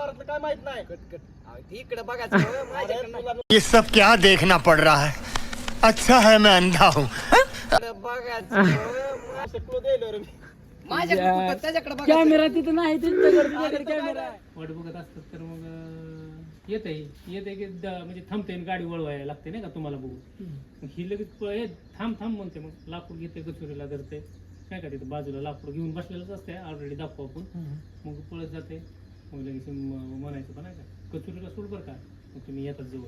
व्यवहारातलं काय माहित नाही. इकडे बघायचं माझ्याकडे ये सब क्या देखना पड़ रहा है. अच्छा है मैं अंधा हूँ. बघायचं असं क्लो द्यायला रे मी. माझ्याकडे कुठं, त्याच्याकडे बघायचं. कॅमेरा तिथं नाही तुमच्याकडे कॅमेरा आहे. वाट बघत असतात तर मग येते की म्हणजे थांबते आणि गाडी वळवायला लागते नाही का तुम्हाला बघू. मग ही लगेच थांब म्हणते, मग लाकूड घेते कचोरीला धरते काय का तिथं बाजूला लाकूड घेऊन बसलेलंच असते ऑलरेडी दाखवू आपण. मग पळत जाते, मग लगेच म्हणायचं पण नाही का कचोरीला सोड बरं का, मग तुम्ही येतात जवळ.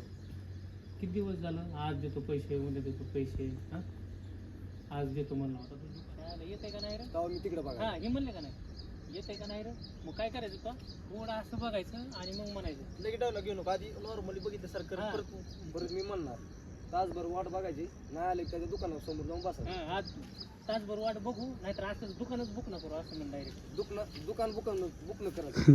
किती दिवस झालं, आज देतो पैसे उद्या देतो पैसे, हा आज देतो म्हणला होता येत आहे का नाही रे. मी तिकडे बघा. हा हे म्हणले का नाही येत आहे का नाही रे. मग काय करायचं का थोडं असं बघायचं आणि मग म्हणायचं. लगेच डायलॉग घेऊ नका, आधी नॉर्मली बघितलं सारखं हा. परत मी म्हणणार तासभर वाट बघायची, नाही आले त्याच्या दुकानासमोर जाऊन बसा. आज तासभर वाट बघू, नाहीतर असं दुकानच बुक न करू असं म्हण डायरेक्ट. दुकान बुक न करायचं.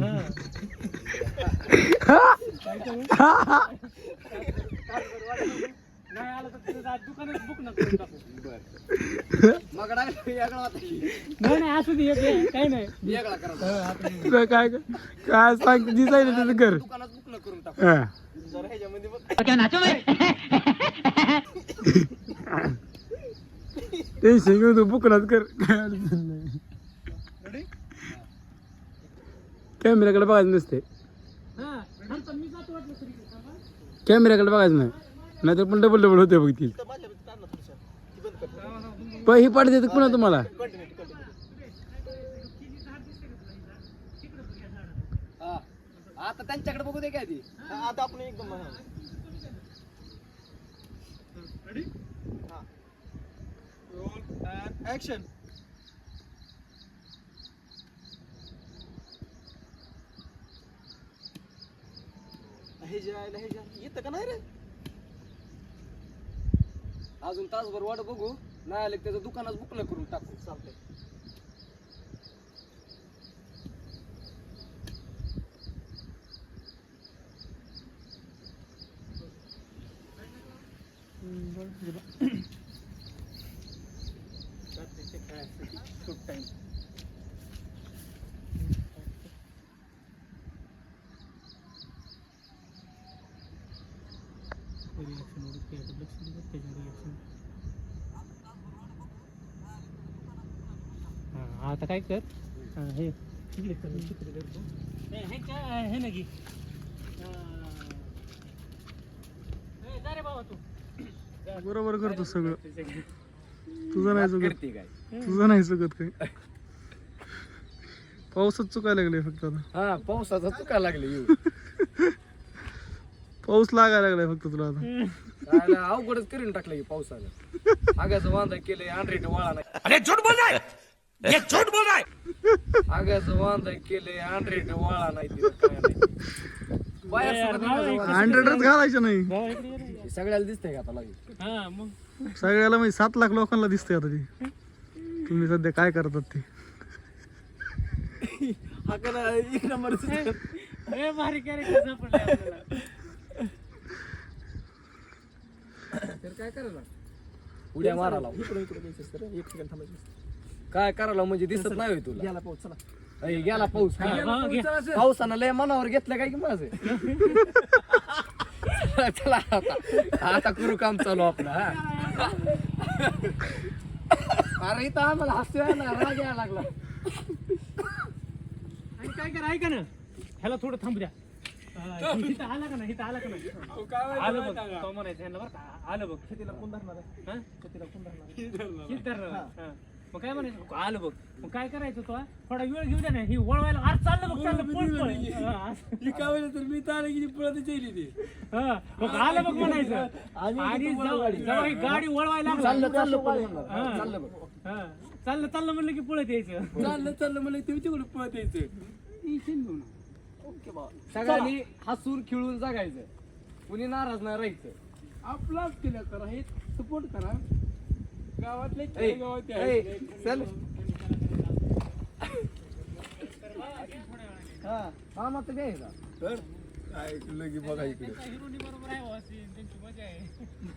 नाही आलं तर तुझं आज दुकानच बुक न करून टाकू. मग वेगळा होता की नाही असू दे काही नाही. वेगळा करायचा. काय सांग दिसायला त्याचं घर. दुकानात बुक न करून टाकू. जरा ह्याच्यामध्ये बघ. टेन्शन घेऊ तू बुकनाच कर, काय अडचण नाही. कॅमेऱ्याकडे बघायचं नसते, मी जातो वाटलं तरी कॅमेऱ्याकडे बघायचं नाही, नाहीतर पण डबल होते बघ ती. तर माझ्या भीतीत आणलं थोडंसं. ती बंद कर. पण ही पाठ देतात पुन्हा तुम्हाला. कंटिन्यू. हा. आता त्यांच्याकडे बघू दे काय ती. आता आपण एकदम ऍक्शन. हे जे येतं का नाही रे. अजून तासभर वाट बघू, नाही आले त्याचं दुकानात बुक न करून टाकू. चालतंय. आता काय कर हे तिकडे कर हे नाही रे बाबा तू बरोबर करतो सगळं. तुझं नाही चुकत, करते काय. तुझं नाही चुकत काही. पाऊसच चुकायला लागले फक्त आता. हा पावसाचा चुका लागले येऊ. पाऊस लागायला लागलाय फक्त तुला आता. अवघडच करून टाकलं की पावसानं. आगाचं वांदा केलंय, आंड्रेट वळा नाही. अरे झूठ बोल रहा है, ये झूठ बोल रहा है. आगाचं वांदा केलंय, आंड्रेट वळा नाही तिथं काय नाही. हँड्रेडच घालायचं नाही. सगळ्याला दिसतंय का आता लागेल. हा मग सगळ्याला म्हणजे 7 लाख लोकांना दिसते आता ती. तुम्ही सध्या काय करतात ते. एक नंबर हे भारी कॅरेक्टर सापडले आपल्याला. तर काय करायला उड्या मारायला काय करायला म्हणजे दिसत नाही होय तुला. गेला पाऊस. चला गेला पाऊस. पावसानं लय मनावर घेतलं काय की माझं. चला आता करू काम चालू आपलं. अरे इथं आम्हाला हसू आहे ना, राग यायला लागला. आणि काय कर ऐका ना, ह्याला थोडं थांबू द्या. इथं आला का नाही, इथं आला का नाही, आलं बघ तो म्हणायचं ह्याला बरं का, आलं बघ. शेतीला कोण धरणार आहे, हा शेतीला कोण धरणार आहे, धरणार. मग काय म्हणायचं, आलं बघ. मग काय करायचं तो थोडा वेळ घेऊ द्या ना, ही वळवायला. आज चाललं बघ, चाललं पळ पळ. तर मी तर की पळत गेली ती. मग आलं बघ म्हणायचं. आणि जेव्हा ही गाडी वळवायला चाललं चाललं चाललं म्हणलं की पळत यायचं. चाललं म्हणलं ते तिकडे पळत यायचं. सगळ्यांनी हसून खिळून जगायचं, कुणी नाराज नाही राहायचं. आपलाच केलं करा, हे सपोर्ट करा. गावातले चल हा मग घ्यायचा तर ऐकलं की बघा इकडे. हिरोनी बरोबर आहे वासीन, त्यांची मजा आहे.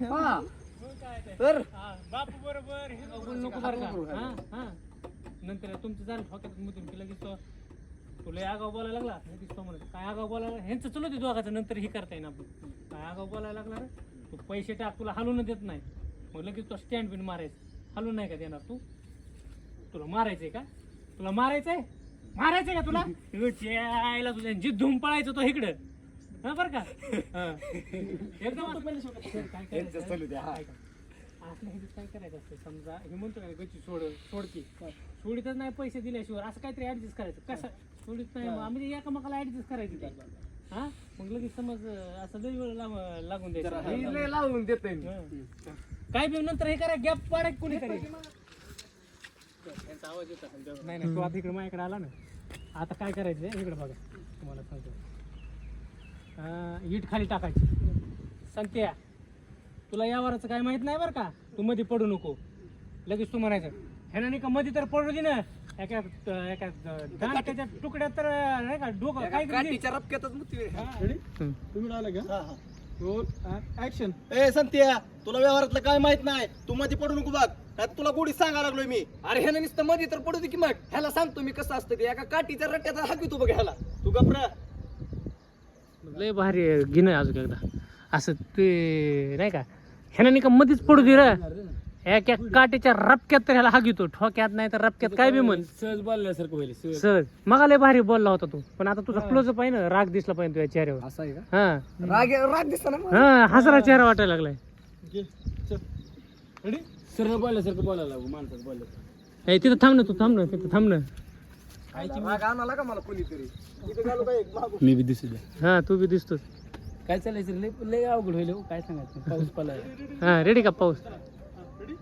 हा मग काय ते. तर बापू बरोबर नको बरं का. नंतर तुमचं झालं ठोक्यात मधून की लगेच तो तुला आगाव बोलायला लागला लगेच तो म्हणत काय आगाव बोलायला ह्यांचं चलू दे दोघाचं नंतर हे करता येईन आपण काय आगाव बोलायला लागला रे तू पैसे टाक तुला हलवून देत नाही मग लगेच तो स्टँड बिन मारायचं हलवून नाही का देणार तू तुला मारायचंय का तुला मारायचंय का तुला यायला तुझ्या जी धूम पळायचं तो इकडं हा बरं का हा. एकदम असं पहिले काय करायचं आपल्या ह्याच्यात काय करायचं असतं समजा हे म्हणतो का गच्ची सोडकी सोडीतच नाही पैसे दिल्याशिवाय असं काहीतरी ऍडजस्ट करायचं कसं सोडीत नाही म्हणजे एकामेकाला ऍडजस्ट करायचं का हा मग लगेच समज असं लई वेळ लागून द्यायचं लावून देते काय बी नंतर हे करा गॅप पाडाय कोणीतरी आवाज येत असेल नाही नाही तू आता इकडे माझ्याकडे आला ना आता काय करायचं इकडे बघा तुम्हाला सांगतो ईट खाली टाकायची सांगते तुला या वराचं काय माहित नाही बरं का तू मध्ये पडू नको लगेच तू म्हणायचं ह्यानं नाही का मध्ये तर पडू दे ना एका दांडक्याच्या तुकड्यात तर नाही का डोकं काय काठीच्या रपक्यातच मुतवे. तुम्ही आला का हा, हा. Roll action. ए संत्या तुला व्यवहारातलं काय माहित नाही तू मध्ये पडू नको बघ नाहीतर तुला गोडी सांगायला लागलोय मी. अरे ह्यानं नुसतं मध्ये तर पडू दे की मग ह्याला सांगतो मी कसं असतं ते एका काठीच्या रट्ट्यात हाकी तू बघ ह्याला तू गप्रा लय भारी घेण अजून एकदा असं ते नाही का ह्यानं नाही का मध्येच पडू दे र एका काटेच्या रपक्यात तर ह्याला हा घेतो ठोक्यात नाही तर रपक्यात काय बी म्हण सहज बोलल्यासारखं होईल सहज मग लय भारी बोलला होता तू पण आता तुझा क्लोजअप आहे ना राग दिसला पाहिजे तुझ्या चेहऱ्यावर असं आहे का हा राग दिसता ना हा हसरा चेहरा वाटायला लागलाय रेडी सरळ बोलल्यासारखं बोलायला लागू माणसाचं बोलल्यासारखं ए तिथं थांब ना तू थांब ना तिथं थांब ना राग आणाला का मला कोणीतरी इथे घालू का एक मागून मी बी दिसू द्या हा तू बी दिसतोस काय चालायचं लय लय अवघड होईल हो, काय सांगायचं पाऊस पडलाय हा रेडी का पाऊस रेडी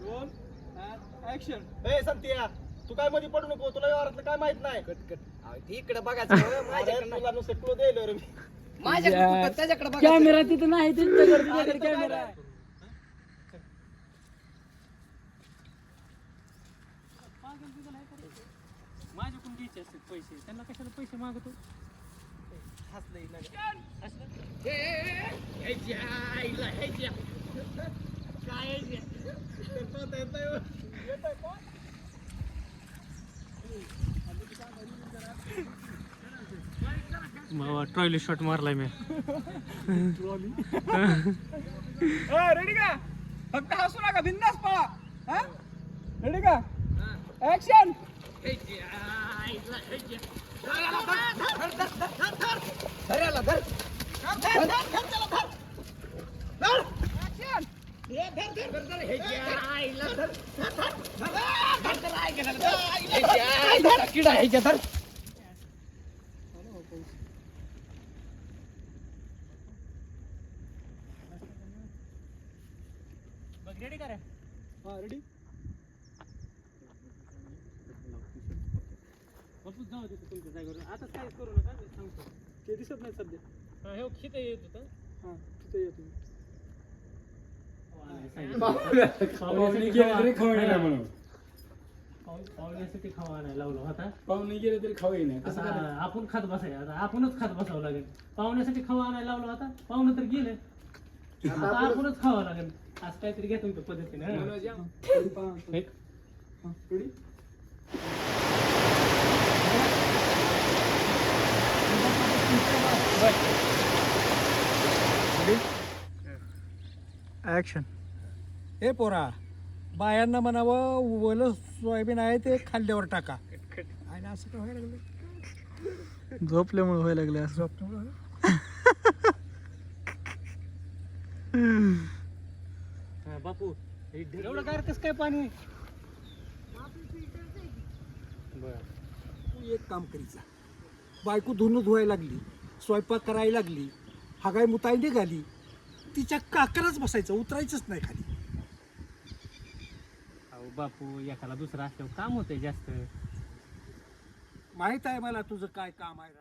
रोल ऍक्शन. ए संत्या तू काय मध्ये पडू नको तुला व्यवहारातलं काय माहित नाही. कट इकडे बघायचं अरे, तुला नुसतं क्लो द्यायला रे मी. माझ्याकडे त्याच्याकडे कॅमेरा तिथं नाही तुझ्याकडे कॅमेरा माझ्याकडून घ्यायचे असते पैसे त्यांना कशाला पैसे मागतो ट्रॉली शॉट मारलाय मी रेडी का फक्त हसू नका बिंदास पळा रेडी का ऍक्शन किडा ह्याच्या तर रेडी करा हा रेडी जाऊ दे तुमच्या जागेवर आता काय करू नका मी सांगतो ते दिसत नाही सध्या. हे खित येत होतं हा तिथे येतो पाहुण्यासाठी खावा नाही लावलं होता पाहुणे गेले तरी खाऊ नाही आता आपण खात बसायचं आता आपणच खात बसावं लागेल पाहुण्यासाठी खावा आणायला लावला होता पाहुणं तर गेले आता आपणच खावं लागेल असं काहीतरी घ्या तुमच्या पद्धतीने रेडी ऍक्शन. हे पोरा बायांना म्हणावं ओलं सोयाबीन आहे ते खाल्ल्यावर टाका आणि असं काय व्हायला लागलं झोपल्यामुळे व्हायला लागले असं. बापू एवढं काय कसं काय पाणी तू एक काम करीचा बायको धुणं धुवायला लागली स्वयंपाक करायला लागली हागाय मुताय निघाली तिच्या काकरच बसायचं उतरायचंच नाही खाली. अहो बापू एखादा दुसरा असल्यावर काम होतंय जास्त माहित आहे मला तुझं काय काम आहे.